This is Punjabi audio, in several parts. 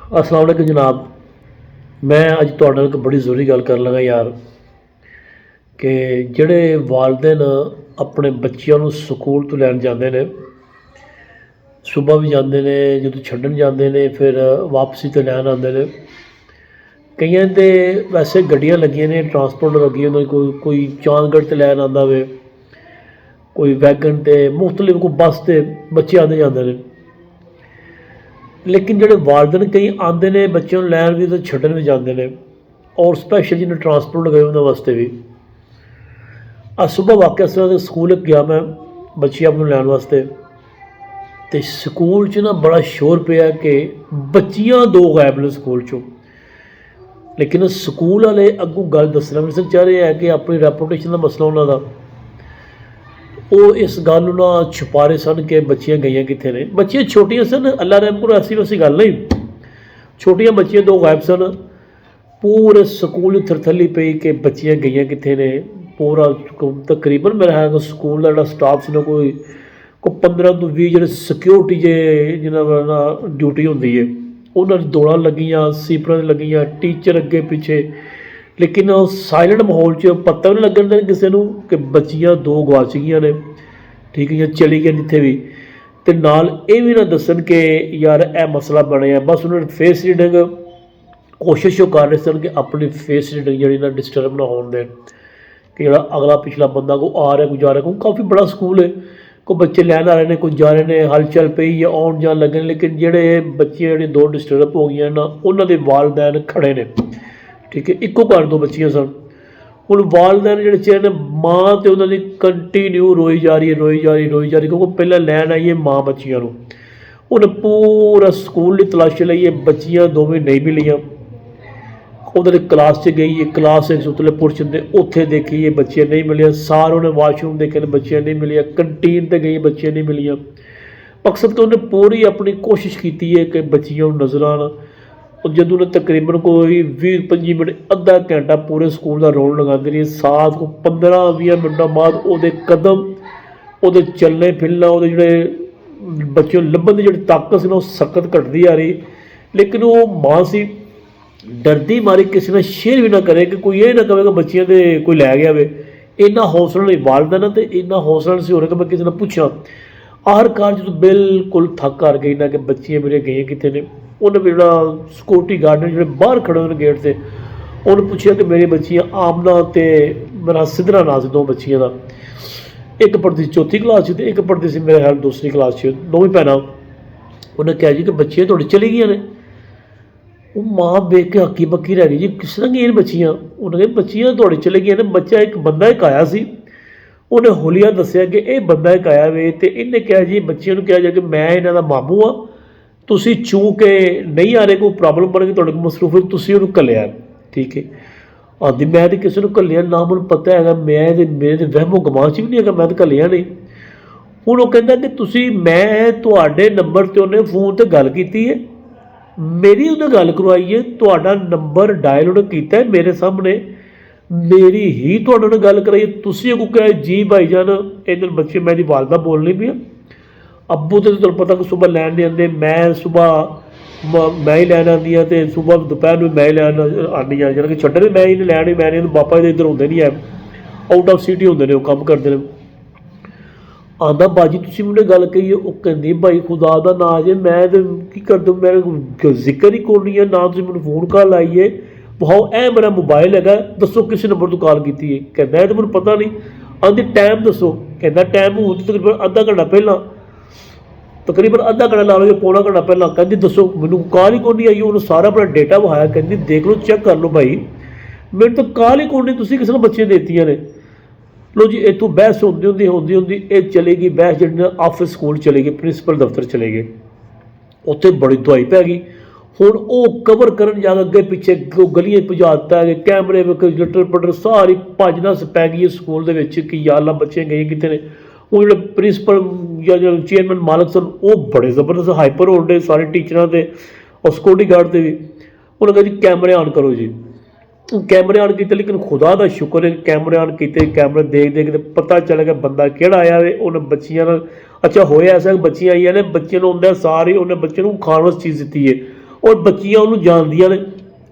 अस्सलाम वालेकुम जनाब। मैं अज तुहाडे नाल इक बड़ी जरूरी गल कर लगा यार कि जेह्ड़े वालदेन अपने बच्चियां नूं स्कूल तो लैन जांदे ने, सुबह भी जांदे ने, जदों छड्डन जांदे ने, फिर वापसी ते लैन आंदे ने। कईयां दे वैसे गड्डियां लग्गियां ने, ट्रांसपोर्ट लग्गी होंदी, कोई चांदगढ़ ते लैन आंदा वे, कोई वैगन ते मुख्तलिफ कोई बस ते बच्चे आंदे जांदे ने। लेकिन जेह्ड़े वालदेन कई आंदे ने बच्चों नूं लैन भी ते छड्डन भी जांदे ने, और स्पैशल जिन्हें ट्रांसपोर्ट लगाए उन्होंने वास्ते भी। अज सुबह वाकई इस तरह स्कूल गया मैं बच्ची अपनी लैन वास्ते, तो स्कूल च ना बड़ा शोर पिया कि बच्चियां दो गायब ने स्कूल चों। लेकिन स्कूल वाले अगों गल दसना भी चाह रहे हैं कि अपनी रैपूटेशन का मसला उन्होंने वो इस गल नूं ना छुपा रहे सन कि बच्चियां गईयां कित्थे ने। बच्चियां छोटियां सन, अल्लाह रहम करो, ऐसी वैसी गल नहीं, छोटियां बच्चियां दो गायब सन। पूरे स्कूल थरथली पई कि बच्चियां गईयां कित्थे ने। पूरा तकरीबन मेरा है स्कूल का जो स्टाफ से कोई 15 तो 20 जो सिक्योरिटी जिन्होंने ना ड्यूटी होंगी है, उन्होंने दौड़ा लगियाँ, सीपरां लगियाँ, टीचर अगे पिछे। लेकिन साइलेंट माहौल च पता भी नहीं लगन देना किसी को कि बच्चियां दो गवाच गई ने, ठीक है, चली गई जिथे भी। तो नाल ये भी ना दसन कि यार यह मसला बनया। बस उन्होंने फेस रीडिंग कोशिश कर रहे सन कि अपनी फेस रीडिंग जी ना डिस्टर्ब ना होने दें कि जो अगला पिछला बंदा को आ रहा कोई जा रहा, क्योंकि काफ़ी बड़ा स्कूल है, कोई बच्चे लैन आ रहे हैं, कोई जा रहे हैं, हलचल पई है, आउन जान लगे। लेकिन जोड़े बच्चे जो दो डिस्टर्ब हो गई ना, उन्होंने वालदैन खड़े ने, ठीक है, इक्को घर दो बच्चियां सन। हुण वालदैन जिहड़े चेहरे ने, माँ तो उन्होंने कंटीन्यू रोई जा रही है, रोई जा रही, रोई जा रही, क्योंकि पहले लैन आई है माँ बच्चियां नूं। उन्हें पूरा स्कूल की तलाशी लई है, बच्चियां दोवें नहीं मिलियां। उधर क्लास च गई है, क्लास एक उतले पुरशन दे उत्थे देखी है बच्चियां नहीं मिलियां। सारों ने वाशरूम देखे ने, बच्चियां नहीं मिलियां। कंटीन ते गई, बच्चियां नहीं मिलियां। मकसद तो उन्हें पूरी अपनी कोशिश की है कि बच्चियां नज़र आन। और जदों ने तकरीबन कोई 20-25 मिनट अद्धा घंटा पूरे स्कूल का राउंड लगाती रही, साथ को 15-20 मिनटों बाद वो कदम, वो चलने फिरना, वो जोड़े बच्चों लभन की जी ताकत से सख्त घटती आ रही। लेकिन वो माँ सी डरदी मारी किसी ने शेयर भी ना करे कि कोई ये ना कहे कि बच्चियां तो कोई लै गया वे। इन्ना हौसला नहीं वालदा ना, तो इन्ना हौसला नहीं हो रहा कि मैं किसी ने पूछा। आखिरकार जो बिल्कुल थक कर गई ना कि बच्चियां मेरे गई कितने ने, उन्हें जो सिक्योरिटी गार्ड ने जो बाहर खड़े हुए गेट से, उन्हें पूछा कि मेरी बच्चियां आमना तो मेरा सिद्धरा नाम से, दो बच्चियां का, एक पढ़ती चौथी क्लास से, एक पढ़ती सी मेरे ख्याल दूसरी क्लास से, दोवें भैनां। उन्हें कहा जी कि बच्चियां थोड़ी चली गई ने। वो माँ वेख के हक्की बक्की रह गई जी, किस तरह गई बच्चियां। उन्होंने कहा बच्चियां थोड़ी चली गई ने, बच्चा एक बंदा एक आया सी, उन्हें होलिया दसिया कि यह बंदा एक आया वे। तो इन्हें कहा जी बच्चियों को कहा जाए कि मैं इन्हों का मामू हाँ, तुसी चूं के नहीं आ रहे, कोई प्रॉब्लम बन गई, तुहाडे मसरूफ है, तुसी उन्होंने घल्लिया, ठीक है। आदि मैं तो किसी को घल्लिया ना, मैनूं पता है, मैं मेरे तो वहमो गमां च भी नहीं है, मैं तो घल्लिया नहीं। हुण वो कहता कि तुसी, मैं तुहाडे नंबर ते उन्हें फोन ते गल कीती है, मेरी उन्हें गल करवाई है, तुहाडा नंबर डायल उन्हें किया है मेरे सामने, मेरी ही तुहाडे नाल गल कराई, तुसीं अगों कहा जी भाई जान इधर बच्चे, मेरी वालदा बोलनी पई। अब्बू तो तुहानूं पता कि सुबह लैन नहीं आते, मैं सुबह मैं ही लैन आनी हाँ, तो सुबह दोपहर में मैं ही लैन आनी हाँ, जानि कि छड्डण भी मैं ही लैन भी मैं नहीं, पापा जी इधर होंदे नहीं है, आउट ऑफ सिटी होंदे ने, वो कम्म करदे ने। आंदा बाजी तुसीं मैनूं गल कही है, वो कहंदी भाई खुदा दा नां जे मैं तो की कर दूँ, मेरा जिक्र ही कोई नहीं है ना, तुसीं मैनूं फोन कॉल आई है, वहाओ ए मेरा मोबाइल है, दसो किस नंबर तो कॉल की है। कहता है तो मैनूं पता नहीं। आंदी टाइम दसो, कहता टाइम हूँ तो तकरीबन अद्धा घंटा पहला, तकरीबन अद्धा घंटा ला लो या पौना घंटा पहला। कहती दसो, मैनूं कॉल ही कोई नहीं आई। उन्होंने सारा अपना डेटा वहाया, कहती देख लो, चेक कर लो भाई, मेरे तो कॉल ही कोई नहीं, तुसीं किस ने बच्चियां देतियां ने। लो जी, इतों बहस होंदी होंदी ये चली गई बहस, जी ऑफिस स्कूल चले गए, प्रिंसीपल दफ्तर चले गए, उत्थे बड़ी दुआई पै गई। हुण वो कवर करन जाके अगे पिछे गलियां भजा दिता है, कैमरे लटर पटर सारी भज नस पै गई स्कूल के कि या अल्लाह बच्चे गए कितने ने। वो जो प्रिंसीपल या जो चेयरमैन मालक सन, वो बड़े जबरदस्त हाइपर हो रहे सारे टीचर के और सिक्योरिटी गार्ड के भी। उन्होंने कहा जी कैमरे ऑन करो जी, कैमरे ऑन किए। लेकिन खुदा का शुक्र है कैमरे ऑन किए, कैमरे देख के पता चल गया बंदा केड़ा आया वे। उन्हें बच्चियां, अच्छा होया ऐसा कि बच्चियां आई ने, बच्चे ने सारी उन्हें बच्चे को खाण वास्ते चीज़ दी है, ਔਰ ਬੱਚੀਆਂ ਉਹਨੂੰ ਜਾਣਦੀਆਂ ਨੇ,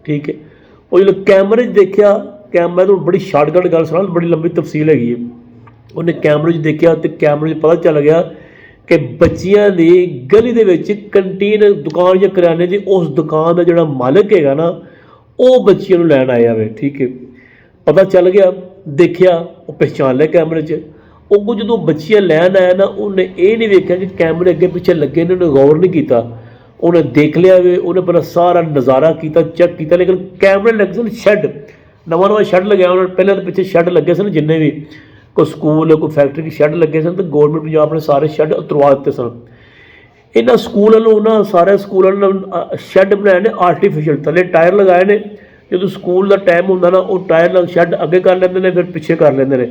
ਠੀਕ ਹੈ। ਉਹ ਜਦੋਂ ਕੈਮਰੇ 'ਚ ਦੇਖਿਆ, ਕੈਮਰਾ ਤੋਂ ਬੜੀ ਸ਼ਾਰਟਕਟ ਗੱਲ ਸੁਣਾ, ਬੜੀ ਲੰਬੀ ਤਫਸੀਲ ਹੈਗੀ ਹੈ। ਉਹਨੇ ਕੈਮਰੇ 'ਚ ਦੇਖਿਆ ਅਤੇ ਕੈਮਰੇ 'ਚ ਪਤਾ ਚੱਲ ਗਿਆ ਕਿ ਬੱਚੀਆਂ ਦੀ ਗਲੀ ਦੇ ਵਿੱਚ ਕੰਟੀਨ ਦੁਕਾਨ ਜਾਂ ਕਰਿਆਨੇ ਦੀ ਉਸ ਦੁਕਾਨ ਦਾ ਜਿਹੜਾ ਮਾਲਕ ਹੈਗਾ ਨਾ, ਉਹ ਬੱਚੀਆਂ ਨੂੰ ਲੈਣ ਆਇਆ ਵੇ, ਠੀਕ ਹੈ। ਪਤਾ ਚੱਲ ਗਿਆ, ਦੇਖਿਆ, ਉਹ ਪਹਿਚਾਣ ਲਿਆ ਕੈਮਰੇ 'ਚ। ਉਹ ਜਦੋਂ ਬੱਚੀਆਂ ਲੈਣ ਆਇਆ ਨਾ, ਉਹਨੇ ਇਹ ਨਹੀਂ ਵੇਖਿਆ ਕਿ ਕੈਮਰੇ ਅੱਗੇ ਪਿੱਛੇ ਲੱਗੇ ਨੇ, ਉਹਨੇ ਗੌਰ ਨਹੀਂ ਕੀਤਾ। ਉਹਨੇ ਦੇਖ ਲਿਆ ਵੇ, ਉਹਨੇ ਪਹਿਲਾਂ ਸਾਰਾ ਨਜ਼ਾਰਾ ਕੀਤਾ, ਚੈੱਕ ਕੀਤਾ, ਲੇਕਿਨ ਕੈਮਰੇ ਲੱਗੇ ਸਨ ਸ਼ੈੱਡ, ਨਵਾਂ ਸ਼ੈੱਡ ਲੱਗਿਆ ਉਹਨਾਂ ਨੇ। ਪਹਿਲਾਂ ਤਾਂ ਪਿੱਛੇ ਸ਼ੈੱਡ ਲੱਗੇ ਸਨ, ਜਿੰਨੇ ਵੀ ਕੋਈ ਸਕੂਲ ਕੋਈ ਫੈਕਟਰੀ ਦੇ ਸ਼ੈੱਡ ਲੱਗੇ ਸਨ, ਅਤੇ ਗੌਰਮੈਂਟ ਪੰਜਾਬ ਨੇ ਸਾਰੇ ਸ਼ੈੱਡ ਉਤਰਵਾ ਦਿੱਤੇ ਸਨ। ਇਹਨਾਂ ਸਕੂਲ ਵੱਲੋਂ, ਉਹਨਾਂ ਸਾਰੇ ਸਕੂਲਾਂ ਨੇ ਸ਼ੈੱਡ ਬਣਾਏ ਨੇ ਆਰਟੀਫਿਸ਼ਲ, ਥੱਲੇ ਟਾਇਰ ਲਗਾਏ ਨੇ। ਜਦੋਂ ਸਕੂਲ ਦਾ ਟਾਈਮ ਹੁੰਦਾ ਨਾ, ਉਹ ਟਾਇਰ ਨਾਲ ਸ਼ੈੱਡ ਅੱਗੇ ਕਰ ਲੈਂਦੇ ਨੇ, ਫਿਰ ਪਿੱਛੇ ਕਰ ਲੈਂਦੇ ਨੇ।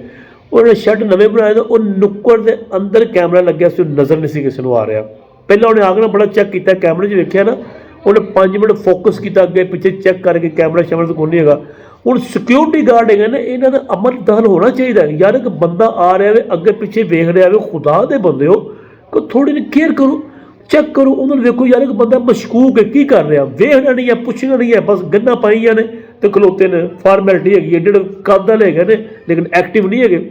ਉਹਨੇ ਸ਼ੈੱਡ ਨਵੇਂ ਬਣਾਏ ਤਾਂ ਉਹ ਨੁੱਕੜ ਦੇ ਅੰਦਰ ਕੈਮਰਾ ਲੱਗਿਆ ਸੀ, ਨਜ਼ਰ ਨਹੀਂ ਸੀ ਕਿਸੇ ਨੂੰ ਆ ਰਿਹਾ। ਪਹਿਲਾਂ ਉਹਨੇ ਆ ਕੇ ਨਾ ਬੜਾ ਚੈੱਕ ਕੀਤਾ, ਕੈਮਰੇ 'ਚ ਵੇਖਿਆ ਨਾ, ਉਹਨੇ 5 ਮਿੰਟ ਫੋਕਸ ਕੀਤਾ ਅੱਗੇ ਪਿੱਛੇ ਚੈੱਕ ਕਰਕੇ, ਕੈਮਰਾ ਸ਼ੈਮਰਾ ਤਾਂ ਕੋਈ ਨਹੀਂ ਹੈਗਾ। ਹੁਣ ਸਿਕਿਉਰਿਟੀ ਗਾਰਡ ਹੈਗਾ ਨਾ, ਇਹਨਾਂ ਦਾ ਅਮਲਦਾਰ ਹੋਣਾ ਚਾਹੀਦਾ ਯਾਰ। ਇੱਕ ਬੰਦਾ ਆ ਰਿਹਾ ਵੇ, ਅੱਗੇ ਪਿੱਛੇ ਵੇਖ ਰਿਹਾ ਵੇ, ਖੁਦਾ ਦੇ ਬੰਦੇ ਹੋ, ਕਿ ਥੋੜ੍ਹੀ ਜਿਹੀ ਕੇਅਰ ਕਰੋ, ਚੈੱਕ ਕਰੋ ਉਹਨਾਂ ਨੂੰ। ਵੇਖੋ ਯਾਰ, ਇੱਕ ਬੰਦਾ ਮਸ਼ਕੂਕ ਹੈ, ਕੀ ਕਰ ਰਿਹਾ, ਵੇਖਣਾ ਨਹੀਂ ਹੈ, ਪੁੱਛਣਾ ਨਹੀਂ ਹੈ, ਬਸ ਗੰਨਾਂ ਪਾਈਆਂ ਨੇ ਅਤੇ ਖਲੋਤੇ ਨੇ। ਫਾਰਮੈਲਿਟੀ ਹੈਗੀ ਹੈ, ਜਿਹੜੇ ਕੱਦ ਵਾਲੇ ਹੈਗੇ ਨੇ ਲੇਕਿਨ ਐਕਟਿਵ ਨਹੀਂ ਹੈਗੇ।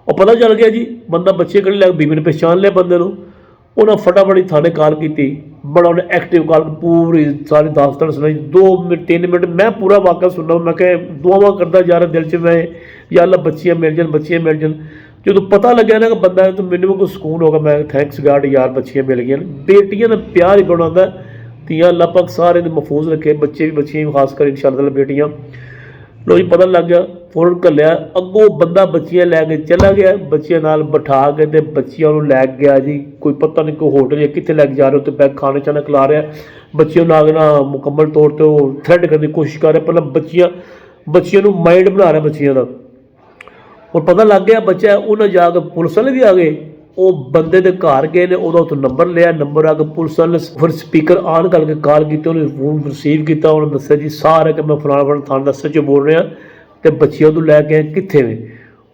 ਉਹ ਪਤਾ ਚੱਲ ਗਿਆ ਜੀ, ਬੰਦਾ ਬੱਚੇ ਕਿਹੜੇ ਲੱਗ, ਬੀਬੀ ਨੇ ਪਹਿਚਾਣ ਲਿਆ ਬੰਦੇ ਨੂੰ। ਉਹਨਾਂ ਫਟਾਫਟ ਥਾਣੇ ਕਾਲ ਕੀਤੀ, ਬੜਾ ਉਹਨੇ ਐਕਟਿਵ ਕਾਲ ਪੂਰੀ ਸਾਰੀ ਦਾਸਤਾਨ ਸੁਣਾਈ, 2 ਮਿੰਟ 3 ਮਿੰਟ ਮੈਂ ਪੂਰਾ ਵਾਕਿਆ ਸੁਣਨਾ। ਮੈਂ ਕਿਹਾ ਦੁਆਵਾਂ ਕਰਦਾ ਜਾ ਰਿਹਾ ਦਿਲ 'ਚ, ਮੈਂ ਯਾ ਅੱਲਾ ਬੱਚੀਆਂ ਮਿਲ ਜਾਣ, ਬੱਚੀਆਂ ਮਿਲ ਜਾਣ। ਜਦੋਂ ਪਤਾ ਲੱਗਿਆ ਨਾ ਕਿ ਬੰਦਾ ਹੈ, ਤਾਂ ਮੈਨੂੰ ਕੋਈ ਸਕੂਨ ਹੋ ਗਿਆ। ਮੈਂ ਥੈਂਕਸ ਗਾਡ ਯਾਰ, ਬੱਚੀਆਂ ਮਿਲ ਗਈਆਂ। ਬੇਟੀਆਂ ਦਾ ਪਿਆਰ ਹੀ ਬਣਾਉਂਦਾ। ਧੀਆਂ ਅੱਲਾ ਪਾਕ ਸਾਰੇ ਦੇ ਮਹਿਫੂਜ਼ ਰੱਖੇ, ਬੱਚੇ ਵੀ, ਬੱਚੀਆਂ ਵੀ, ਖਾਸ ਕਰ ਇੰਸ਼ਾਅੱਲਾ ਬੇਟੀਆਂ। ਲੋ ਜੀ ਪਤਾ ਲੱਗ ਗਿਆ, ਫੌਰਨ ਘੱਲਿਆ, ਅੱਗੋਂ ਬੰਦਾ ਬੱਚੀਆਂ ਲੈ ਕੇ ਚਲਾ ਗਿਆ, ਬੱਚਿਆਂ ਨਾਲ ਬਿਠਾ ਕੇ ਅਤੇ ਬੱਚੀਆਂ ਨੂੰ ਲੈ ਗਿਆ ਜੀ। ਕੋਈ ਪਤਾ ਨਹੀਂ ਕੋਈ ਹੋਟਲ ਜਾਂ ਕਿੱਥੇ ਲੈ ਕੇ ਜਾ ਰਹੇ, ਉੱਥੇ ਬੈਗ ਖਾਣੇ ਚਾਣੇ ਖਿਲਾ ਰਿਹਾ। ਬੱਚਿਆਂ ਨੂੰ ਆ ਨਾ ਮੁਕੰਮਲ ਤੌਰ 'ਤੇ ਉਹ ਥ੍ਰੈਡ ਕਰਨ ਦੀ ਕੋਸ਼ਿਸ਼ ਕਰ ਰਿਹਾ। ਪਹਿਲਾਂ ਬੱਚੀਆਂ ਨੂੰ ਮਾਈਂਡ ਬਣਾ ਰਿਹਾ ਬੱਚੀਆਂ ਦਾ। ਹੁਣ ਪਤਾ ਲੱਗ ਗਿਆ ਬੱਚਾ, ਉਹਨਾਂ ਜਾ ਕੇ ਪੁਲਿਸ ਵਾਲੇ ਵੀ ਆ ਗਏ। ਉਹ ਬੰਦੇ ਦੇ ਘਰ ਗਏ ਨੇ, ਉਹਦਾ ਉੱਥੋਂ ਨੰਬਰ ਲਿਆ, ਨੰਬਰ ਆ ਕੇ ਪੁਲਿਸ ਵਾਲੇ ਫਿਰ ਸਪੀਕਰ ਆਨ ਕਰਕੇ ਕਾਲ ਕੀਤੀ, ਉਹਨੇ ਫੋਨ ਰਿਸੀਵ ਕੀਤਾ। ਉਹਨੇ ਦੱਸਿਆ ਜੀ ਸਾਰਾ ਕਿ ਮੈਂ ਫਲਾਣਾ ਥਾਣੇ ਦਾ SHO ਬੋਲ ਰਿਹਾ ਅਤੇ ਬੱਚੀਆਂ ਤੋਂ ਲੈ ਕੇ ਆਏ, ਕਿੱਥੇ ਨੇ।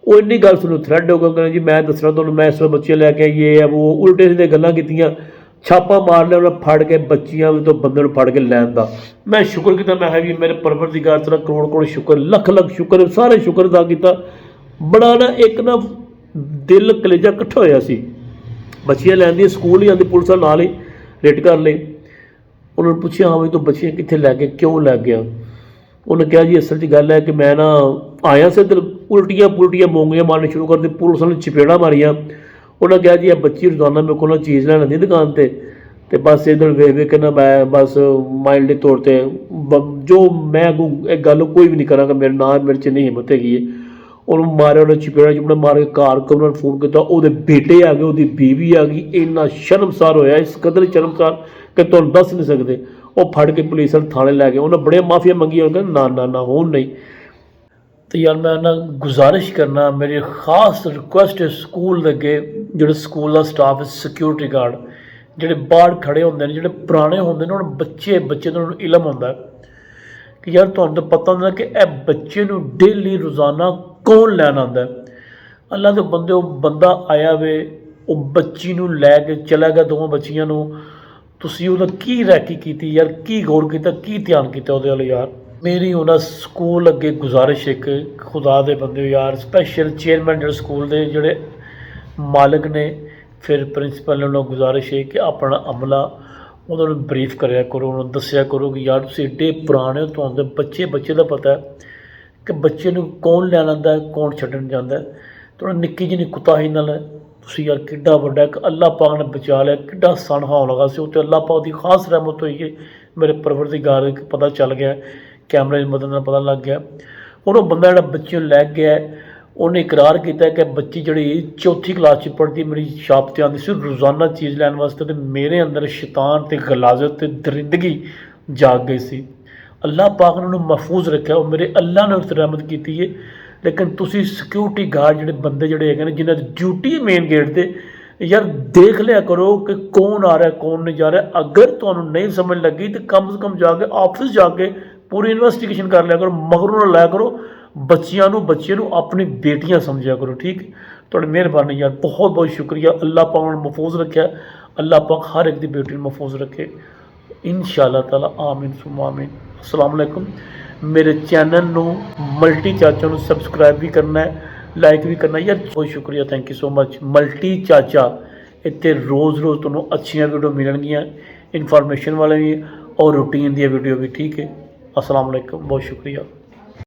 ਉਹ ਇੰਨੀ ਗੱਲ ਸੁਣੋ ਥ੍ਰੈਡ ਹੋ ਗਿਆ, ਕਹਿੰਦੇ ਜੀ ਮੈਂ ਦੱਸਣਾ ਤੁਹਾਨੂੰ, ਮੈਂ ਇਸ ਵੇਲੇ ਬੱਚੀਆਂ ਲੈ ਕੇ ਆਈ, ਇਹ ਹੈ ਉਹ, ਉਲਟੇ ਸਿੱਧੇ ਗੱਲਾਂ ਕੀਤੀਆਂ। ਛਾਪਾ ਮਾਰ ਲਿਆ ਉਹਨੇ, ਫੜ ਕੇ ਬੱਚੀਆਂ ਤੋਂ ਬੰਦੇ ਨੂੰ ਫੜ ਕੇ ਲੈਣ ਦਾ। ਮੈਂ ਸ਼ੁਕਰ ਕੀਤਾ, ਮੈਂ ਕਿਹਾ ਵੀ ਮੇਰੇ ਪਰਵਰਦੀਗਾਰ ਤੇਰਾ ਕਰੋੜ ਕਰੋੜ ਸ਼ੁਕਰ, ਲੱਖ ਲੱਖ ਸ਼ੁਕਰ, ਸਾਰੇ ਸ਼ੁਕਰ ਅਦਾ ਕੀਤਾ। ਬੜਾ ਨਾ ਇੱਕ ਨਾ ਦਿਲ ਕਲੇਜਾ ਇਕੱਠਾ ਹੋਇਆ ਸੀ। ਬੱਚੀਆਂ ਲੈਂਦੀ ਸਕੂਲ ਹੀ ਆਉਂਦੀ, ਪੁਲਿਸ ਨਾਲ ਹੀ ਰੇਟ ਕਰ ਲਈ। ਉਹਨਾਂ ਨੂੰ ਪੁੱਛਿਆ, ਹਾਂ ਵੀ ਤੂੰ ਬੱਚੀਆਂ ਕਿੱਥੇ ਲੈ ਕੇ, ਕਿਉਂ ਲੈ ਗਿਆ। ਉਹਨੇ ਕਿਹਾ ਜੀ ਅਸਲ 'ਚ ਗੱਲ ਹੈ ਕਿ ਮੈਂ ਨਾ ਆਇਆ ਸੀ ਇੱਧਰ, ਉਲਟੀਆਂ ਪੁਲਟੀਆਂ ਮੋਂਗੀਆਂ ਮਾਰਨੀਆਂ ਸ਼ੁਰੂ ਕਰ ਦਿੱਤੀ, ਪੁਲਿਸ ਨੇ ਚਪੇੜਾਂ ਮਾਰੀਆਂ। ਉਹਨਾਂ ਕਿਹਾ ਜੀ ਇਹ ਬੱਚੀ ਰੋਜ਼ਾਨਾ ਮੇਰੇ ਕੋਲ ਚੀਜ਼ ਲੈਣ ਆਉਂਦੀ ਦੁਕਾਨ 'ਤੇ, ਅਤੇ ਬਸ ਇੱਧਰ ਵੇਖ ਵੇਖ ਕੇ ਨਾ ਮੈਂ ਬਸ ਮਾਈਲਡ ਦੇ ਤੌਰ 'ਤੇ ਜੋ ਮੈਂ ਅੱਗੋਂ ਇਹ ਗੱਲ ਕੋਈ ਵੀ ਨਹੀਂ ਕਰਾਂਗਾ, ਮੇਰੇ ਨਾਲ ਮੇਰੇ 'ਚ ਨਹੀਂ ਹਿੰਮਤ ਹੈਗੀ ਹੈ। ਉਹਨੂੰ ਮਾਰਿਆ, ਉਹਨੇ ਚਪੇੜਾ ਮਾਰ ਕੇ ਘਰ ਉਹਨਾਂ ਨੂੰ ਫੋਨ ਕੀਤਾ, ਉਹਦੇ ਬੇਟੇ ਆ ਗਏ, ਉਹਦੀ ਬੀਵੀ ਆ ਗਈ। ਇੰਨਾ ਸ਼ਰਮਸਾਰ ਹੋਇਆ, ਇਸ ਕਦਰ ਸ਼ਰਮਸਾਰ ਕਿ ਤੁਹਾਨੂੰ ਦੱਸ ਨਹੀਂ ਸਕਦੇ। ਉਹ ਫੜ ਕੇ ਪੁਲਿਸ ਵਾਲੇ ਥਾਣੇ ਲੈ ਗਏ। ਉਹਨਾਂ ਬੜੀਆਂ ਮਾਫੀਆਂ ਮੰਗੀਆਂ, ਉਹ ਕਹਿੰਦੇ ਨਾ ਨਾ ਨਾ ਹੁਣ ਨਹੀਂ। ਅਤੇ ਯਾਰ ਮੈਂ ਨਾ ਗੁਜ਼ਾਰਿਸ਼ ਕਰਨਾ, ਮੇਰੀ ਖਾਸ ਰਿਕੁਐਸਟ ਹੈ ਸਕੂਲ ਦੇ ਅੱਗੇ, ਜਿਹੜੇ ਸਕੂਲ ਦਾ ਸਟਾਫ ਹੈ, ਸਿਕਿਉਰਿਟੀ ਗਾਰਡ ਜਿਹੜੇ ਬਾਹਰ ਖੜ੍ਹੇ ਹੁੰਦੇ ਨੇ, ਜਿਹੜੇ ਪੁਰਾਣੇ ਹੁੰਦੇ ਨੇ, ਉਹਨਾਂ ਬੱਚੇ ਤੋਂ ਉਹਨਾਂ ਨੂੰ ਇਲਮ ਹੁੰਦਾ ਕਿ ਯਾਰ ਤੁਹਾਨੂੰ ਤਾਂ ਪਤਾ ਹੁੰਦਾ ਕਿ ਇਹ ਬੱਚੇ ਨੂੰ ਡੇਲੀ ਰੋਜ਼ਾਨਾ ਕੌਣ ਲੈਣ ਆਉਂਦਾ। ਅੱਲਾ ਦੇ ਬੰਦੇ, ਉਹ ਬੰਦਾ ਆਇਆ ਵੇ, ਉਹ ਬੱਚੀ ਨੂੰ ਲੈ ਕੇ ਚਲਾ ਗਿਆ, ਦੋਵਾਂ ਬੱਚੀਆਂ ਨੂੰ। ਤੁਸੀਂ ਉਹਦਾ ਕੀ ਰੈਕੀ ਕੀਤੀ ਯਾਰ, ਕੀ ਗੌਰ ਕੀਤਾ, ਕੀ ਧਿਆਨ ਕੀਤਾ ਉਹਦੇ ਵੱਲ ਯਾਰ। ਮੇਰੀ ਉਹਨਾਂ ਸਕੂਲ ਅੱਗੇ ਗੁਜ਼ਾਰਿਸ਼, ਇੱਕ ਖੁਦਾ ਦੇ ਬੰਦੇ ਹੋ ਯਾਰ, ਸਪੈਸ਼ਲ ਚੇਅਰਮੈਨ ਜਿਹੜੇ ਸਕੂਲ ਦੇ ਜਿਹੜੇ ਮਾਲਕ ਨੇ, ਫਿਰ ਪ੍ਰਿੰਸੀਪਲ ਨੇ, ਉਹਨਾਂ ਨੂੰ ਗੁਜ਼ਾਰਿਸ਼ ਹੈ ਕਿ ਆਪਣਾ ਅਮਲਾ ਉਹਨਾਂ ਨੂੰ ਬਰੀਫ ਕਰਿਆ ਕਰੋ, ਉਹਨਾਂ ਨੂੰ ਦੱਸਿਆ ਕਰੋ ਕਿ ਯਾਰ ਤੁਸੀਂ ਏਡੇ ਪੁਰਾਣੇ ਹੋ, ਤੁਹਾਨੂੰ ਬੱਚੇ ਦਾ ਪਤਾ ਹੈ ਕਿ ਬੱਚੇ ਨੂੰ ਕੌਣ ਲੈਣ ਆਉਂਦਾ, ਕੌਣ ਛੱਡਣ ਜਾਂਦਾ। ਤੁਹਾਨੂੰ ਨਿੱਕੀ ਜਿਹੀ ਕੁਤਾਹੀ ਨਾਲ ਤੁਸੀਂ ਯਾਰ ਕਿੱਡਾ ਵੱਡਾ ਇੱਕ ਅੱਲਾ ਪਾਕ ਨੇ ਬਚਾ ਲਿਆ, ਕਿੱਡਾ ਸਨ ਹੋਣ ਲੱਗਾ ਸੀ। ਉੱਤੇ ਅੱਲਾ ਪਾਕ ਦੀ ਖਾਸ ਰਹਿਮਤ ਹੋਈ ਹੈ, ਮੇਰੇ ਪਰਵਰਦੀਗਾਰ ਪਤਾ ਚੱਲ ਗਿਆ, ਕੈਮਰੇ ਦੀ ਮਦਦ ਨਾਲ ਪਤਾ ਲੱਗ ਗਿਆ। ਹੁਣ ਉਹ ਬੰਦਾ ਜਿਹੜਾ ਬੱਚੇ ਨੂੰ ਲੈ ਗਿਆ, ਉਹਨੇ ਇਕਰਾਰ ਕੀਤਾ ਕਿ ਬੱਚੀ ਜਿਹੜੀ 4ਥੀ ਕਲਾਸ 'ਚ ਪੜ੍ਹਦੀ, ਮੇਰੀ ਸ਼ਾਪ 'ਤੇ ਆਉਂਦੀ ਸੀ ਰੋਜ਼ਾਨਾ ਚੀਜ਼ ਲੈਣ ਵਾਸਤੇ, ਅਤੇ ਮੇਰੇ ਅੰਦਰ ਸ਼ੈਤਾਨ ਅਤੇ ਗਲਾਜ਼ਤ ਅਤੇ ਦਰਿੰਦਗੀ ਜਾਗ ਗਈ ਸੀ। ਅੱਲਾ ਪਾਕ ਨੇ ਉਹਨੂੰ ਮਹਿਫੂਜ਼ ਰੱਖਿਆ, ਉਹ ਮੇਰੇ ਅੱਲਾ ਨੇ ਉਸ 'ਤੇ ਰਹਿਮਤ ਕੀਤੀ ਹੈ। ਲੇਕਿਨ ਤੁਸੀਂ ਸਿਕਿਉਰਿਟੀ ਗਾਰਡ ਜਿਹੜੇ ਬੰਦੇ ਜਿਹੜੇ ਹੈਗੇ ਨੇ, ਜਿਨ੍ਹਾਂ ਦੀ ਡਿਊਟੀ ਮੇਨ ਗੇਟ 'ਤੇ, ਯਾਰ ਦੇਖ ਲਿਆ ਕਰੋ ਕਿ ਕੌਣ ਆ ਰਿਹਾ ਕੌਣ ਨਹੀਂ ਜਾ ਰਿਹਾ। ਅਗਰ ਤੁਹਾਨੂੰ ਨਹੀਂ ਸਮਝ ਲੱਗੀ ਤਾਂ ਕਮ ਸੇ ਕਮ ਜਾ ਕੇ ਆਫਿਸ ਜਾ ਕੇ ਪੂਰੀ ਇਨਵੈਸਟੀਗੇਸ਼ਨ ਕਰ ਲਿਆ ਕਰੋ, ਮਗਰੋਂ ਨਾ ਲਾਇਆ ਕਰੋ। ਬੱਚਿਆਂ ਨੂੰ ਆਪਣੀ ਬੇਟੀਆਂ ਸਮਝਿਆ ਕਰੋ, ਠੀਕ। ਤੁਹਾਡੀ ਮਿਹਰਬਾਨੀ ਯਾਰ, ਬਹੁਤ ਬਹੁਤ ਸ਼ੁਕਰੀਆ। ਅੱਲਾ ਪਾਕ ਨੂੰ ਮਹਿਫੂਜ਼ ਰੱਖਿਆ, ਅੱਲਾ ਪਾਕ ਹਰ ਇੱਕ ਦੀ ਬੇਟੀ ਨੂੰ ਮਹਿਫੂਜ਼ ਰੱਖੇ। इंशाअल्लाह ताला आमीन सुम्मा आमीन। अस्सलाम वालेकुम। मेरे चैनल ਨੂੰ ਮਲਟੀ ਚਾਚਾ ਨੂੰ ਸਬਸਕ੍ਰਾਈਬ ਵੀ ਕਰਨਾ ਹੈ, ਲਾਈਕ ਵੀ ਕਰਨਾ ਯਾਰ। ਬਹੁਤ ਸ਼ੁਕਰੀਆ, thank you so much multi ਚਾਚਾ। ਇੱਥੇ ਰੋਜ਼ ਤੁਹਾਨੂੰ ਅੱਛੀਆਂ ਵੀਡੀਓ ਮਿਲਣਗੀਆਂ, ਇਨਫੋਰਮੇਸ਼ਨ ਵਾਲੇ ਵੀ ਔਰ ਰੂਟੀਨ ਦੀਆਂ ਵੀਡੀਓ ਵੀ। ਠੀਕ ਹੈ, अस्सलाम वालेकुम, बहुत शुक्रिया।